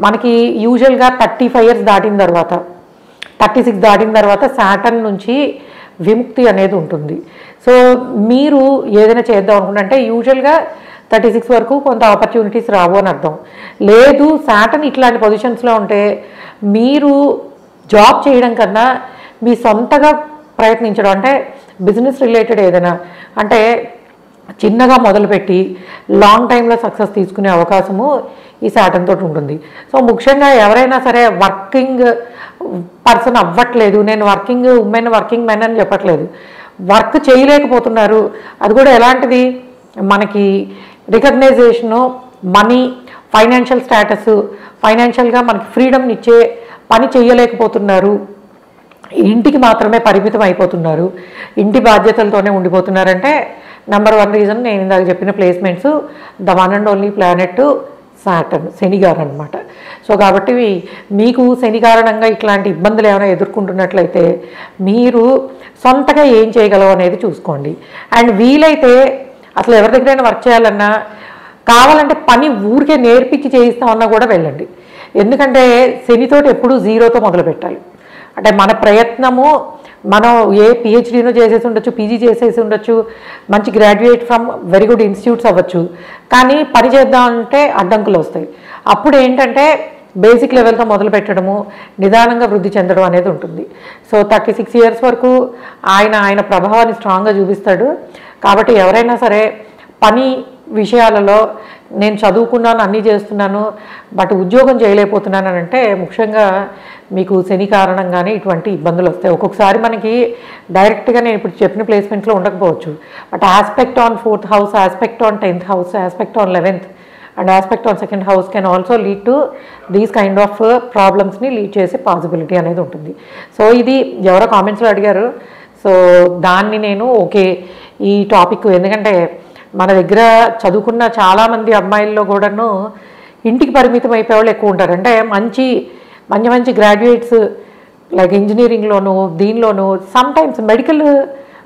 మనకి యూజువల్గా 35 ఇయర్స్ దాటిన తర్వాత 36 దాటిన తర్వాత సాటర్న్ నుంచి విముక్తి అనేది ఉంటుంది. సో మీరు ఏదైనా చేద్దాం అనుకుంటే యూజువల్గా 36 వరకు కొంత ఆపర్చునిటీస్ రావు అని అర్థం. లేదు సాటర్న్ ఇట్లాంటి పొజిషన్స్లో ఉంటే మీరు జాబ్ చేయడం కన్నా మీ సొంతగా ప్రయత్నించడం, అంటే బిజినెస్ రిలేటెడ్ ఏదైనా అంటే చిన్నగా మొదలుపెట్టి లాంగ్ టైంలో సక్సెస్ తీసుకునే అవకాశము ఈ సాటర్న్ తోటి ఉంటుంది. సో ముఖ్యంగా ఎవరైనా సరే వర్కింగ్ పర్సన్ అవ్వట్లేదు, నేను వర్కింగ్ ఉమెన్ వర్కింగ్ మెన్ అని చెప్పట్లేదు, వర్క్ చేయలేకపోతున్నారు, అది కూడా ఎలాంటిది మనకి రికగ్నైజేషను, మనీ, ఫైనాన్షియల్ స్టేటస్, ఫైనాన్షియల్గా మనకి ఫ్రీడమ్ ఇచ్చే పని చేయలేకపోతున్నారు, ఇంటికి మాత్రమే పరిమితం అయిపోతున్నారు, ఇంటి బాధ్యతలతోనే ఉండిపోతున్నారంటే నెంబర్ 1 రీజన్ నేను ఇందాక చెప్పిన placements, the one and only planet Saturn, Shani గారు అనమాట. సో కాబట్టి మీకు శని కారణంగా ఇట్లాంటి ఇబ్బందులు ఏమైనా ఎదుర్కొంటున్నట్లయితే మీరు సొంతగా ఏం చేయగలవు అనేది చూసుకోండి. అండ్ వీలైతే అసలు ఎవరి దగ్గరైనా వర్క్ చేయాలన్నా కావాలంటే పని ఊరికే నేర్పించి చేయిస్తామన్నా కూడా వెళ్ళండి. ఎందుకంటే శనితోటి ఎప్పుడూ 0తో మొదలు పెట్టాలి. అంటే మన ప్రయత్నము మనం ఏ పిహెచ్డీనో చేసేసి ఉండొచ్చు, పీజీ చేసేసి ఉండొచ్చు, మంచి graduate from very good institutes అవ్వచ్చు, కానీ పని చేద్దామంటే అడ్డంకులు వస్తాయి. అప్పుడు ఏంటంటే బేసిక్ లెవెల్తో మొదలు పెట్టడము, నిదానంగా వృద్ధి చెందడం అనేది ఉంటుంది. సో 36 ఇయర్స్ వరకు ఆయన ప్రభావాన్ని స్ట్రాంగ్గా చూపిస్తాడు. కాబట్టి ఎవరైనా సరే పని విషయాలలో నేను చదువుకున్నాను, అన్నీ చేస్తున్నాను, బట్ ఉద్యోగం చేయలేకపోతున్నాను అని అంటే ముఖ్యంగా మీకు శని కారణంగానే ఇటువంటి ఇబ్బందులు వస్తాయి. ఒక్కొక్కసారి మనకి డైరెక్ట్గా నేను ఇప్పుడు చెప్పిన ప్లేస్మెంట్లో ఉండకపోవచ్చు, but aspect on 4th house, aspect on 10th house, aspect on 11th and aspect on 2nd house can also lead to these kind of ప్రాబ్లమ్స్ని లీడ్ చేసే పాసిబిలిటీ అనేది ఉంటుంది. సో ఇది ఎవరో కామెంట్స్లో అడిగారు, సో దాన్ని నేను ఓకే ఈ టాపిక్, ఎందుకంటే మన దగ్గర చదువుకున్న చాలామంది అమ్మాయిల్లో కూడాను ఇంటికి పరిమితం అయిపోయేవాళ్ళు ఎక్కువ ఉంటారు. అంటే మంచి మంచి గ్రాడ్యుయేట్స్ లైక్ ఇంజనీరింగ్లోను, దీనిలోను, సమ్టైమ్స్ మెడికల్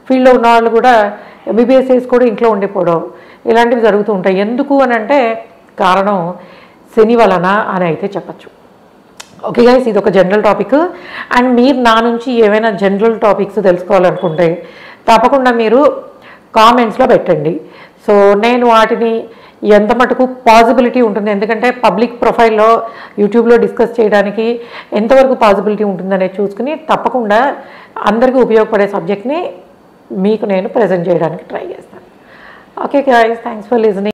ఫీల్డ్లో ఉన్న వాళ్ళు కూడా ఎంబీబీఎస్ కూడా ఇంట్లో ఉండిపోవడం ఇలాంటివి జరుగుతూ ఉంటాయి. ఎందుకు అని అంటే కారణం శని వలన అని అయితే చెప్పచ్చు. ఓకే గైస్, ఇది ఒక జనరల్ టాపిక్. అండ్ మీరు నా నుంచి ఏమైనా జనరల్ టాపిక్స్ తెలుసుకోవాలనుకుంటే తప్పకుండా మీరు కామెంట్స్లో పెట్టండి. సో నేను వాటిని ఎంత మటుకు పాసిబిలిటీ ఉంటుంది, ఎందుకంటే పబ్లిక్ ప్రొఫైల్లో యూట్యూబ్లో డిస్కస్ చేయడానికి ఎంతవరకు పాసిబిలిటీ ఉంటుందనేది చూసుకుని తప్పకుండా అందరికీ ఉపయోగపడే సబ్జెక్ట్ని మీకు నేను ప్రజెంట్ చేయడానికి ట్రై చేస్తాను. Okay guys, thanks for listening.